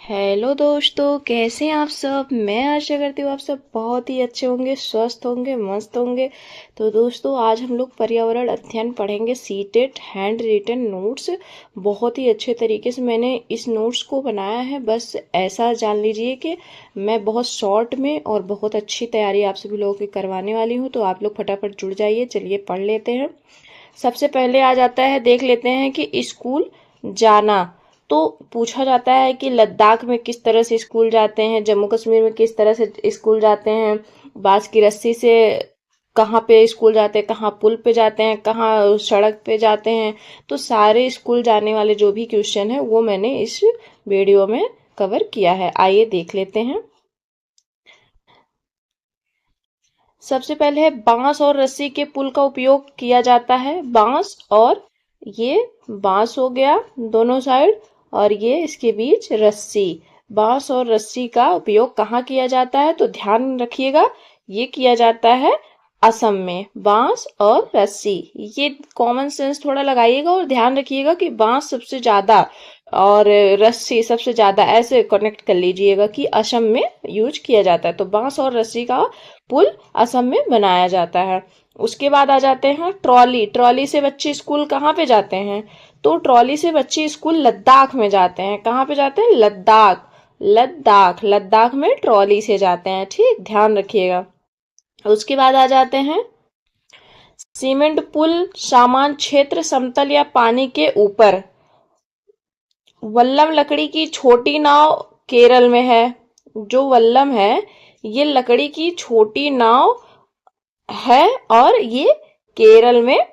Hello दोस्तों, कैसे हैं आप सब। मैं आशा करती हूँ आप सब बहुत ही अच्छे होंगे, स्वस्थ होंगे, मस्त होंगे। तो दोस्तों, आज हम लोग पर्यावरण अध्ययन पढ़ेंगे, सीटेट हैंड रिटन नोट्स। बहुत ही अच्छे तरीके से मैंने इस नोट्स को बनाया है। बस ऐसा जान लीजिए कि मैं बहुत शॉर्ट में और बहुत अच्छी तैयारी आप सभी लोगों की करवाने वाली हूँ। तो आप लोग फटाफट जुड़ जाइए, चलिए पढ़ लेते हैं। सबसे पहले आ जाता है, देख लेते हैं कि स्कूल जाना। तो पूछा जाता है कि लद्दाख में किस तरह से स्कूल जाते हैं, जम्मू कश्मीर में किस तरह से स्कूल जाते हैं, बांस की रस्सी से कहाँ पे स्कूल जाते हैं, कहाँ पुल पे जाते हैं, कहाँ सड़क पे जाते हैं। तो सारे स्कूल जाने वाले जो भी क्वेश्चन है वो मैंने इस वीडियो में कवर किया है। आइए देख लेते हैं। सबसे पहले है, बांस और रस्सी के पुल का उपयोग किया जाता है। बांस और ये बांस हो गया दोनों साइड, और ये इसके बीच रस्सी। बांस और रस्सी का उपयोग कहाँ किया जाता है, तो ध्यान रखिएगा, ये किया जाता है असम में। बांस और रस्सी, ये कॉमन सेंस थोड़ा लगाइएगा और ध्यान रखिएगा कि बांस सबसे ज्यादा और रस्सी सबसे ज्यादा, ऐसे कनेक्ट कर लीजिएगा कि असम में यूज किया जाता है। तो बांस और रस्सी का पुल असम में बनाया जाता है। उसके बाद आ जाते हैं ट्रॉली। ट्रॉली से बच्चे स्कूल कहाँ पे जाते हैं, तो ट्रॉली से बच्चे स्कूल लद्दाख में जाते हैं। कहाँ पे जाते हैं, लद्दाख। लद्दाख, लद्दाख में ट्रॉली से जाते हैं, ठीक, ध्यान रखिएगा। उसके बाद आ जाते हैं सीमेंट पुल, सामान क्षेत्र समतल या पानी के ऊपर। वल्लम लकड़ी की छोटी नाव केरल में है। जो वल्लम है, ये लकड़ी की छोटी नाव है और ये केरल में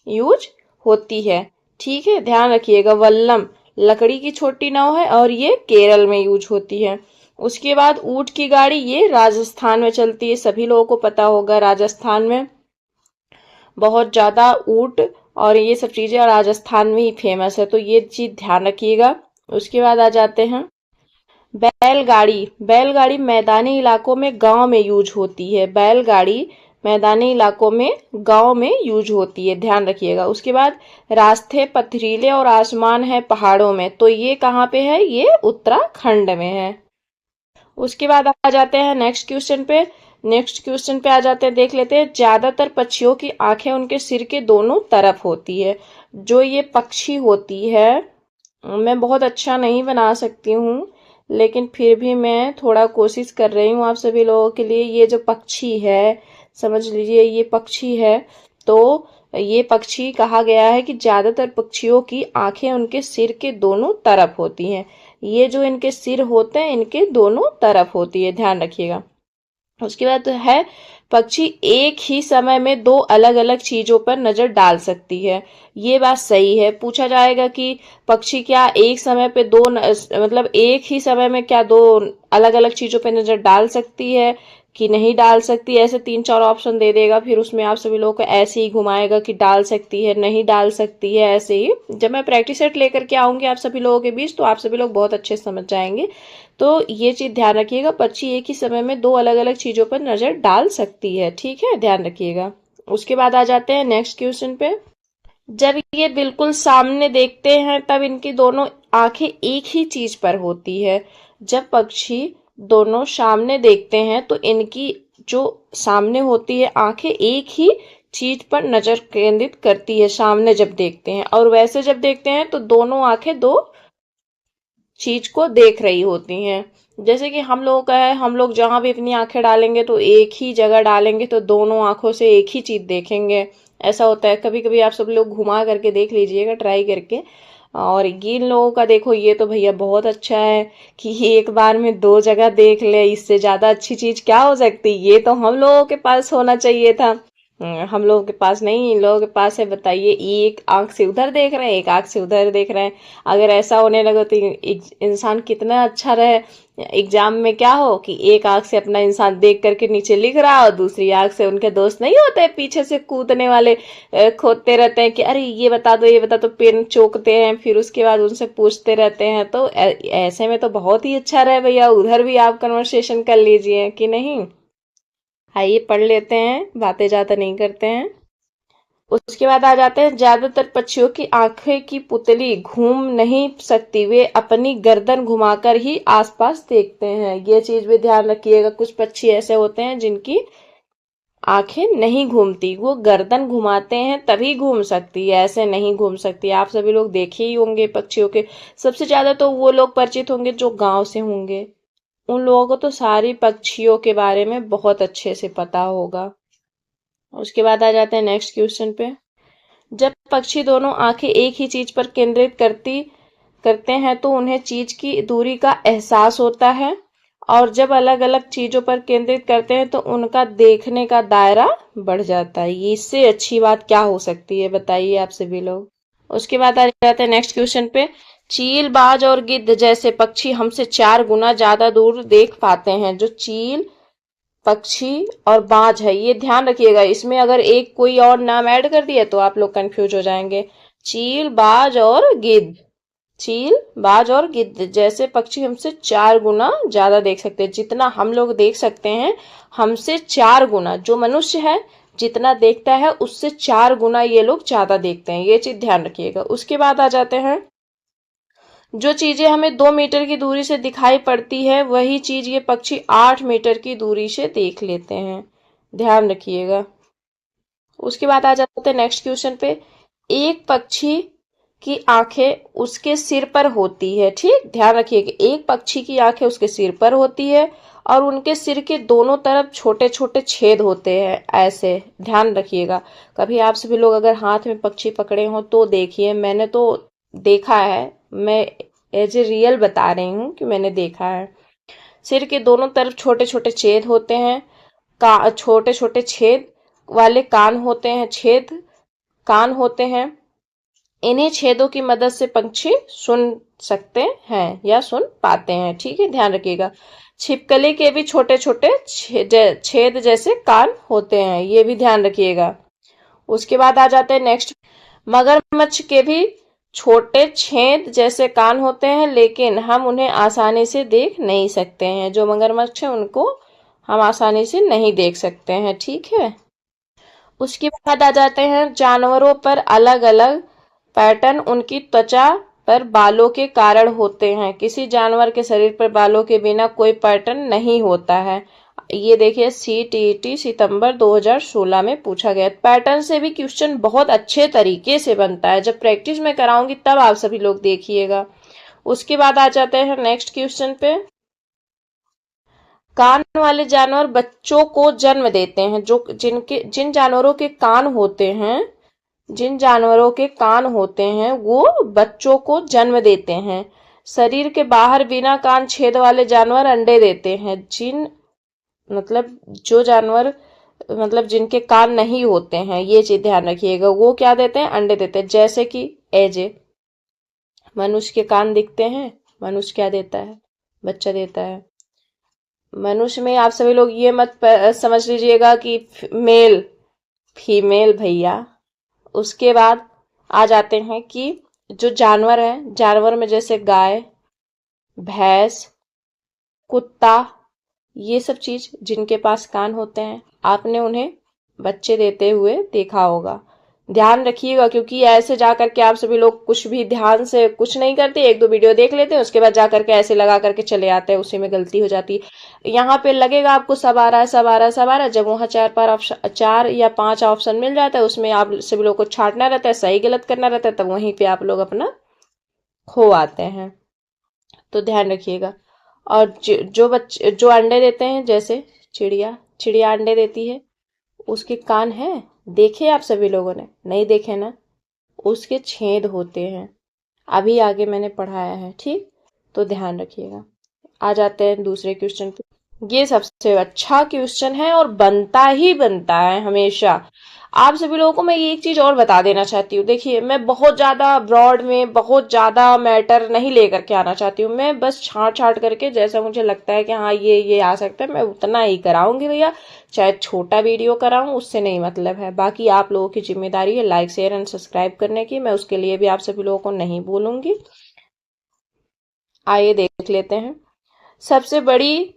यूज होती है। ठीक है, ध्यान रखिएगा, वल्लम लकड़ी की छोटी नाव है और ये केरल में यूज होती है। उसके बाद ऊंट की गाड़ी, ये राजस्थान में चलती है। सभी लोगों को पता होगा, राजस्थान में बहुत ज्यादा ऊंट और ये सब चीजें राजस्थान में ही फेमस है, तो ये चीज ध्यान रखिएगा। उसके बाद आ जाते हैं बैलगाड़ी। बैलगाड़ी मैदानी इलाकों में, गांव में यूज होती है। बैलगाड़ी मैदानी इलाकों में, गांव में यूज होती है, ध्यान रखिएगा। उसके बाद रास्ते पथरीले और आसमान है पहाड़ों में, तो ये कहाँ पे है, ये उत्तराखंड में है। उसके बाद आ जाते हैं नेक्स्ट क्वेश्चन पे। नेक्स्ट क्वेश्चन पे आ जाते हैं, देख लेते हैं। ज्यादातर पक्षियों की आंखें उनके सिर के दोनों तरफ होती है। जो ये पक्षी होती है, मैं बहुत अच्छा नहीं बना सकती हूँ, लेकिन फिर भी मैं थोड़ा कोशिश कर रही हूँ आप सभी लोगों के लिए। ये जो पक्षी है, समझ लीजिए ये पक्षी है। तो ये पक्षी कहा गया है कि ज्यादातर पक्षियों की आंखें उनके सिर के दोनों तरफ होती हैं। ये जो इनके सिर होते हैं, इनके दोनों तरफ होती है, ध्यान रखिएगा। उसके बाद तो है, पक्षी एक ही समय में दो अलग अलग चीजों पर नजर डाल सकती है। ये बात सही है। पूछा जाएगा कि पक्षी क्या एक समय पे मतलब एक ही समय में क्या दो अलग अलग चीजों पे नजर डाल सकती है कि नहीं डाल सकती, ऐसे तीन चार ऑप्शन दे देगा, फिर उसमें आप सभी लोगों को ऐसे ही घुमाएगा कि डाल सकती है, नहीं डाल सकती है। ऐसे ही जब मैं प्रैक्टिस सेट लेकर के आऊंगी आप सभी लोगों के बीच, तो आप सभी लोग बहुत अच्छे से समझ जाएंगे। तो ये चीज ध्यान रखिएगा, पक्षी एक ही समय में दो अलग अलग चीजों पर नजर डाल सकती है, ठीक है, ध्यान रखिएगा। उसके बाद आ जाते हैं नेक्स्ट क्वेश्चन पे। जब ये बिल्कुल सामने देखते हैं तब इनकी दोनों आंखें एक ही चीज पर होती है। जब पक्षी दोनों सामने देखते हैं तो इनकी जो सामने होती है आंखें एक ही चीज पर नजर केंद्रित करती है, सामने जब देखते हैं। और वैसे जब देखते हैं तो दोनों आंखें दो चीज को देख रही होती हैं। जैसे कि हम लोगों का है, हम लोग जहां भी अपनी आंखें डालेंगे तो एक ही जगह डालेंगे, तो दोनों आंखों से एक ही चीज देखेंगे। ऐसा होता है। कभी कभी आप सब लोग घुमा करके देख लीजिएगा, ट्राई करके। और ये इन लोगों का देखो, ये तो भैया बहुत अच्छा है कि ये एक बार में दो जगह देख ले। इससे ज्यादा अच्छी चीज क्या हो सकती, ये तो हम लोगों के पास होना चाहिए था। हम लोगों के पास नहीं, इन लोगों के पास है। बताइए, एक आंख से उधर देख रहे हैं, एक आंख से उधर देख रहे हैं। अगर ऐसा होने लगे तो इंसान कितना अच्छा रहे। एग्जाम में क्या हो कि एक आंख से अपना इंसान देख करके नीचे लिख रहा है और दूसरी आंख से उनके दोस्त नहीं होते पीछे से कूदने वाले, खोदते रहते हैं कि अरे ये बता दो, ये बता दो, पेन चोकते हैं, फिर उसके बाद उनसे पूछते रहते हैं। तो ऐसे में तो बहुत ही अच्छा रहे भैया, उधर भी आप कन्वर्सेशन कर लीजिए, कि नहीं। आइए पढ़ लेते हैं, बातें ज्यादा नहीं करते हैं। उसके बाद आ जाते हैं, ज्यादातर पक्षियों की आंखें की पुतली घूम नहीं सकती, वे अपनी गर्दन घुमाकर ही आसपास देखते हैं। ये चीज भी ध्यान रखिएगा, कुछ पक्षी ऐसे होते हैं जिनकी आंखें नहीं घूमती, वो गर्दन घुमाते हैं तभी घूम सकती है, ऐसे नहीं घूम सकती। आप सभी लोग देखे ही होंगे पक्षियों के, सबसे ज्यादा तो वो लोग परिचित होंगे जो गांव से होंगे, उन लोगों को तो सारी पक्षियों के बारे में बहुत अच्छे से पता होगा। उसके बाद आ जाते हैं नेक्स्ट क्वेश्चन पे। जब पक्षी दोनों आंखें एक ही चीज पर केंद्रित करते हैं तो उन्हें चीज की दूरी का एहसास होता है, और जब अलग अलग चीजों पर केंद्रित करते हैं तो उनका देखने का दायरा बढ़ जाता है। ये इससे अच्छी बात क्या हो सकती है, बताइए आप सभी लोग। उसके बाद आ जाते हैं नेक्स्ट क्वेश्चन पे। चील, बाज और गिद्ध जैसे पक्षी हमसे 4 गुना ज्यादा दूर देख पाते हैं। जो चील, पक्षी और बाज है, ये ध्यान रखिएगा, इसमें अगर एक कोई और नाम ऐड कर दिया तो आप लोग कंफ्यूज हो जाएंगे। चील, बाज और गिद्ध, चील, बाज और गिद्ध जैसे पक्षी हमसे 4 गुना ज्यादा देख सकते हैं। जितना हम लोग देख सकते हैं, हमसे 4 गुना, जो मनुष्य है जितना देखता है उससे 4 गुना ये लोग ज्यादा देखते हैं, ये चीज ध्यान रखिएगा। उसके बाद आ जाते हैं, जो चीजें हमें 2 मीटर की दूरी से दिखाई पड़ती है वही चीज ये पक्षी 8 मीटर की दूरी से देख लेते हैं, ध्यान रखिएगा। उसके बाद आ जाते हैं नेक्स्ट क्वेश्चन पे। एक पक्षी की आंखें उसके सिर पर होती है, ठीक ध्यान रखिएगा, एक पक्षी की आंखें उसके सिर पर होती है और उनके सिर के दोनों तरफ छोटे छोटे छेद होते हैं, ऐसे ध्यान रखिएगा। कभी आप सभी लोग अगर हाथ में पक्षी पकड़े हो तो देखिए, मैंने तो देखा है, मैं एज ए रियल बता रही हूँ कि मैंने देखा है। सिर के दोनों तरफ छोटे छोटे छेद होते हैं, का छोटे छोटे छेद वाले कान होते हैं, छेद कान होते हैं। इन्हीं छेदों की मदद से पक्षी सुन सकते हैं या सुन पाते हैं, ठीक है, ध्यान रखिएगा। छिपकली के भी छोटे छोटे छेद जैसे कान होते हैं, ये भी ध्यान रखिएगा। उसके बाद आ जाते हैं नेक्स्ट। मगरमच्छ के भी छोटे छेद जैसे कान होते हैं, लेकिन हम उन्हें आसानी से देख नहीं सकते हैं। जो मगरमच्छ है उनको हम आसानी से नहीं देख सकते हैं, ठीक है। उसके बाद आ जाते हैं, जानवरों पर अलग अलग पैटर्न उनकी त्वचा पर बालों के कारण होते हैं। किसी जानवर के शरीर पर बालों के बिना कोई पैटर्न नहीं होता है। ये देखिए, CTET सितंबर 2016 में पूछा गया। पैटर्न से भी क्वेश्चन बहुत अच्छे तरीके से बनता है, जब प्रैक्टिस में कराऊंगी तब आप सभी लोग देखिएगा। उसके बाद आ जाते हैं नेक्स्ट क्वेश्चन पे। कान वाले जानवर बच्चों को जन्म देते हैं। जिन जानवरों के कान होते हैं, जिन जानवरों के कान होते हैं वो बच्चों को जन्म देते हैं। शरीर के बाहर बिना कान छेद वाले जानवर अंडे देते हैं। जो जानवर जिनके कान नहीं होते हैं, ये चीज ध्यान रखिएगा, वो क्या देते हैं, अंडे देते हैं। जैसे कि एजे, मनुष्य के कान दिखते हैं, मनुष्य क्या देता है, बच्चा देता है। मनुष्य में आप सभी लोग ये मत समझ लीजिएगा कि मेल फीमेल भैया। उसके बाद आ जाते हैं कि जो जानवर है, जानवर में जैसे गाय, भैंस, कुत्ता, ये सब चीज जिनके पास कान होते हैं, आपने उन्हें बच्चे देते हुए देखा होगा। ध्यान रखिएगा, क्योंकि ऐसे जा करके आप सभी लोग कुछ भी ध्यान से कुछ नहीं करते, 1-2 वीडियो देख लेते हैं, उसके बाद जा करके ऐसे लगा करके चले आते हैं, उसी में गलती हो जाती है। यहाँ पे लगेगा आपको सब आ रहा है, सब आ रहा है, सब आ रहा है, जब वहाँ 4 या 5 ऑप्शन मिल जाता है, उसमें आप सभी लोग को छांटना रहता है, सही गलत करना रहता है, तब वहीं पे आप लोग अपना खो आते हैं, तो ध्यान रखिएगा। और जो अंडे देते हैं, जैसे चिड़िया, चिड़िया अंडे देती है, उसके कान है, देखे आप सभी लोगों ने, नहीं देखे ना, उसके छेद होते हैं, अभी आगे मैंने पढ़ाया है, ठीक, तो ध्यान रखिएगा। आ जाते हैं दूसरे क्वेश्चन पे। ये सबसे अच्छा क्वेश्चन है और बनता ही बनता है हमेशा। आप सभी लोगों को मैं ये एक चीज और बता देना चाहती हूँ, देखिए, मैं बहुत ज्यादा ब्रॉड में बहुत ज्यादा मैटर नहीं लेकर के आना चाहती हूँ, मैं बस छांट छांट करके जैसा मुझे लगता है कि हाँ ये आ सकता है, मैं उतना ही कराऊंगी भैया, चाहे छोटा वीडियो कराऊं, उससे नहीं मतलब है। बाकी आप लोगों की जिम्मेदारी है लाइक शेयर एंड सब्सक्राइब करने की, मैं उसके लिए भी आप सभी लोगों को नहीं बोलूंगी। आइए देख लेते हैं। सबसे बड़ी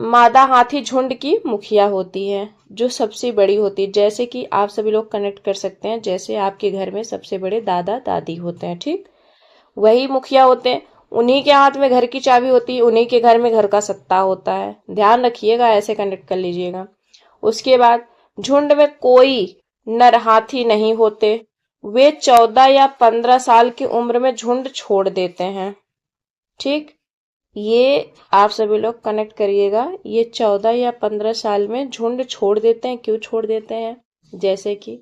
मादा हाथी झुंड की मुखिया होती है, जो सबसे बड़ी होती है। जैसे कि आप सभी लोग कनेक्ट कर सकते हैं, जैसे आपके घर में सबसे बड़े दादा दादी होते हैं, ठीक, वही मुखिया होते हैं। उन्हीं के हाथ में घर की चाबी होती है, उन्हीं के घर में घर का सत्ता होता है। ध्यान रखिएगा, ऐसे कनेक्ट कर लीजिएगा। उसके बाद झुंड में कोई नर हाथी नहीं होते। वे 14 या 15 साल की उम्र में झुंड छोड़ देते हैं, ठीक। ये आप सभी लोग कनेक्ट करिएगा, ये 14 या 15 साल में झुंड छोड़ देते हैं। क्यों छोड़ देते हैं? जैसे कि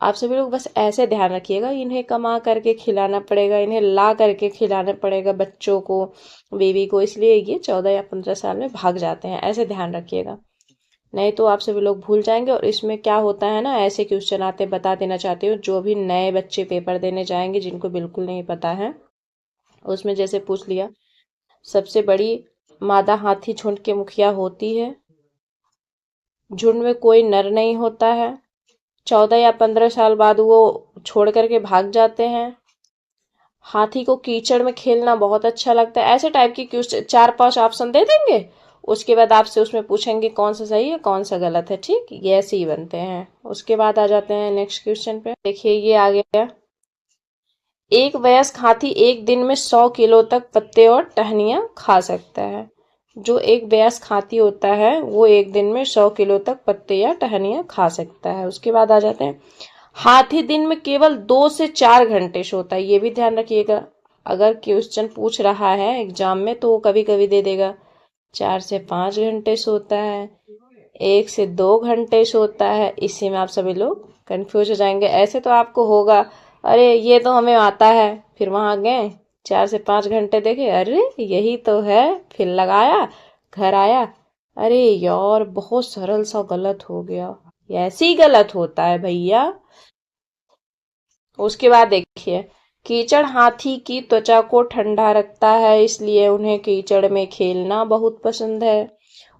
आप सभी लोग बस ऐसे ध्यान रखिएगा, इन्हें कमा करके खिलाना पड़ेगा, इन्हें ला करके खिलाना पड़ेगा बच्चों को, बेबी को, इसलिए ये 14 या 15 साल में भाग जाते हैं। ऐसे ध्यान रखिएगा, नहीं तो आप सभी लोग भूल जाएंगे। और इसमें क्या होता है ना, ऐसे क्वेश्चन आते, बता देना चाहती हूँ, जो भी नए बच्चे पेपर देने जाएंगे, जिनको बिल्कुल नहीं पता है, उसमें जैसे पूछ लिया, सबसे बड़ी मादा हाथी झुंड की मुखिया होती है, झुंड में कोई नर नहीं होता है, 14 या 15 साल बाद वो छोड़ करके भाग जाते हैं, हाथी को कीचड़ में खेलना बहुत अच्छा लगता है। ऐसे टाइप की क्वेश्चन 4-5 ऑप्शन दे देंगे, उसके बाद आपसे उसमें पूछेंगे कौन सा सही है कौन सा गलत है, ठीक, ये ऐसे ही बनते हैं। उसके बाद आ जाते हैं नेक्स्ट क्वेश्चन पे। देखिए ये आ गया, एक वयस्क हाथी एक दिन में 100 किलो तक पत्ते और टहनियां खा सकता है। जो एक वयस्क हाथी होता है वो एक दिन में 100 किलो तक पत्ते या टहनियां खा सकता है। उसके बाद आ जाते हैं, हाथी दिन में केवल 2 से 4 घंटे सोता है। ये भी ध्यान रखिएगा, अगर क्वेश्चन पूछ रहा है एग्जाम में तो वो कभी कभी दे देगा 4 से 5 घंटे सोता है, 1 से 2 घंटे सोता है। इसी में आप सभी लोग कंफ्यूज हो जाएंगे। ऐसे तो आपको होगा, अरे ये तो हमें आता है, फिर वहां गए 4 से 5 घंटे देखे, अरे यही तो है, फिर लगाया, घर आया, अरे यार बहुत सरल सा गलत हो गया। ऐसे ही गलत होता है भैया। उसके बाद देखिए, कीचड़ हाथी की त्वचा को ठंडा रखता है, इसलिए उन्हें कीचड़ में खेलना बहुत पसंद है।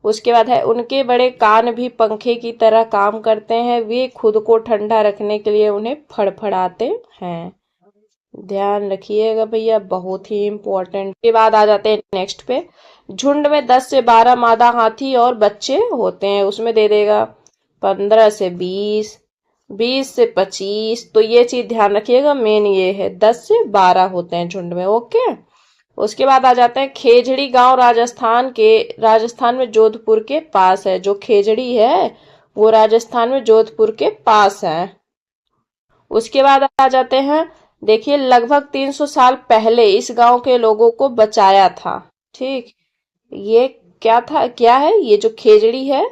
उसके बाद है, उनके बड़े कान भी पंखे की तरह काम करते हैं, वे खुद को ठंडा रखने के लिए उन्हें फड़फड़ाते हैं। ध्यान रखिएगा भैया, बहुत ही इम्पोर्टेंट। के बाद आ जाते हैं नेक्स्ट पे, झुंड में 10 से 12 मादा हाथी और बच्चे होते हैं। उसमें दे देगा 15 से 20, 20 से 25। तो ये चीज ध्यान रखिएगा, मेन ये है 10 से 12 होते हैं झुंड में, ओके। उसके बाद आ जाते हैं, खेजड़ी गांव राजस्थान में जोधपुर के पास है। जो खेजड़ी है वो राजस्थान में जोधपुर के पास है। उसके बाद आ जाते हैं, देखिए लगभग 300 साल पहले इस गांव के लोगों को बचाया था, ठीक। ये क्या था, क्या है ये जो खेजड़ी है,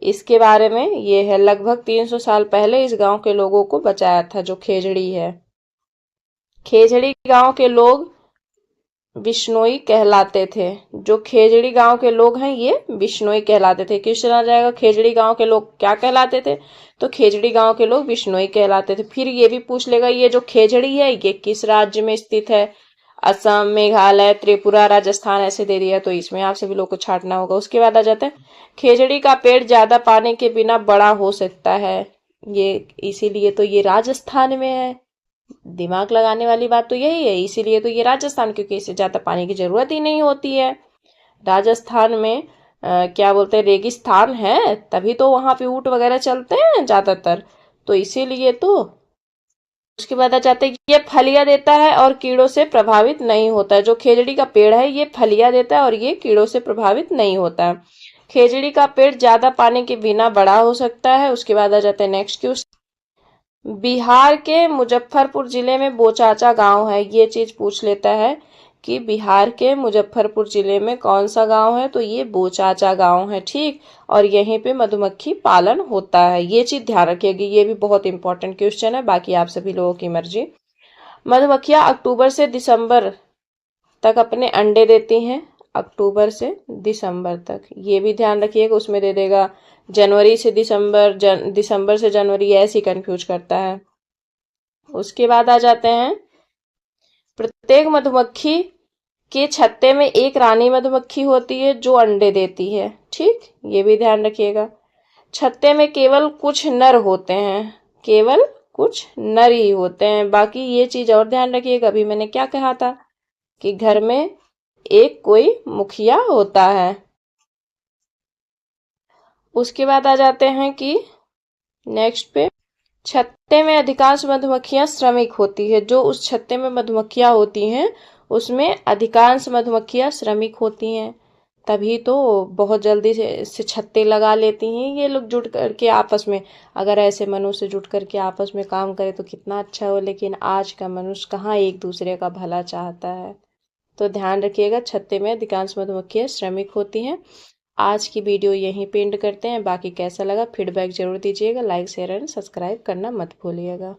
इसके बारे में ये है, लगभग 300 साल पहले इस गांव के लोगों को बचाया था। जो खेजड़ी है, खेजड़ी गांव के लोग बिश्नोई कहलाते थे। जो खेजड़ी गांव के लोग हैं ये बिश्नोई कहलाते थे। क्वेश्चन आ जाएगा, खेजड़ी गांव के लोग क्या कहलाते थे, तो खेजड़ी गांव के लोग बिश्नोई कहलाते थे। फिर ये भी पूछ लेगा, ये जो खेजड़ी है ये किस राज्य में स्थित है, असम, मेघालय, त्रिपुरा, राजस्थान, ऐसे दे दिया, तो इसमें आप सभी लोग को छांटना होगा। उसके बाद आ जाते हैं, खेजड़ी का पेड़ ज्यादा पानी के बिना बड़ा हो सकता है, ये इसीलिए तो ये राजस्थान में है। दिमाग लगाने वाली बात तो यही है, इसीलिए तो ये राजस्थान, क्योंकि इसे ज्यादा पानी की जरूरत ही नहीं होती है। राजस्थान में क्या बोलते हैं, रेगिस्तान है, तभी तो वहां पे ऊंट वगैरह चलते हैं ज्यादातर, तो इसीलिए तो। उसके बाद आ जाते हैं कि ये फलियां देता है और कीड़ों से प्रभावित नहीं होता है। जो खेजड़ी का पेड़ है ये फलियां देता है और ये कीड़ों से प्रभावित नहीं होता है। खेजड़ी का पेड़ ज्यादा पानी के बिना बड़ा हो सकता है। उसके बाद आ जाते हैं नेक्स्ट क्वेश्चन, बिहार के मुजफ्फरपुर जिले में बोचाचा गांव है। ये चीज पूछ लेता है कि बिहार के मुजफ्फरपुर जिले में कौन सा गांव है, तो ये बोचाचा गांव है, ठीक। और यहीं पे मधुमक्खी पालन होता है। ये चीज ध्यान रखिएगा, ये भी बहुत इंपॉर्टेंट क्वेश्चन है, बाकी आप सभी लोगों की मर्जी। मधुमक्खियां अक्टूबर से दिसंबर तक अपने अंडे देती हैं, अक्टूबर से दिसंबर तक, ये भी ध्यान रखिएगा। उसमें दे देगा जनवरी से दिसंबर, दिसंबर से जनवरी, ऐसे कंफ्यूज करता है। उसके बाद आ जाते हैं, प्रत्येक मधुमक्खी के छत्ते में एक रानी मधुमक्खी होती है जो अंडे देती है, ठीक, ये भी ध्यान रखिएगा। छत्ते में केवल कुछ नर होते हैं, केवल कुछ नर ही होते हैं। बाकी ये चीज और ध्यान रखिएगा, अभी मैंने क्या कहा था कि घर में एक कोई मुखिया होता है। उसके बाद आ जाते हैं कि नेक्स्ट पे, छत्ते में अधिकांश मधुमक्खियां श्रमिक होती है। जो उस छत्ते में मधुमक्खियां होती हैं उसमें अधिकांश मधुमक्खियां श्रमिक होती हैं, तभी तो बहुत जल्दी से छत्ते लगा लेती हैं ये लोग जुट करके आपस में। अगर ऐसे मनुष्य जुट करके आपस में काम करे तो कितना अच्छा हो, लेकिन आज का मनुष्य कहाँ एक दूसरे का भला चाहता है। तो ध्यान रखिएगा, छत्ते में अधिकांश मधुमक्खियां श्रमिक होती हैं। आज की वीडियो यहीं पे एंड करते हैं। बाकी कैसा लगा फीडबैक जरूर दीजिएगा। लाइक शेयर एंड सब्सक्राइब करना मत भूलिएगा।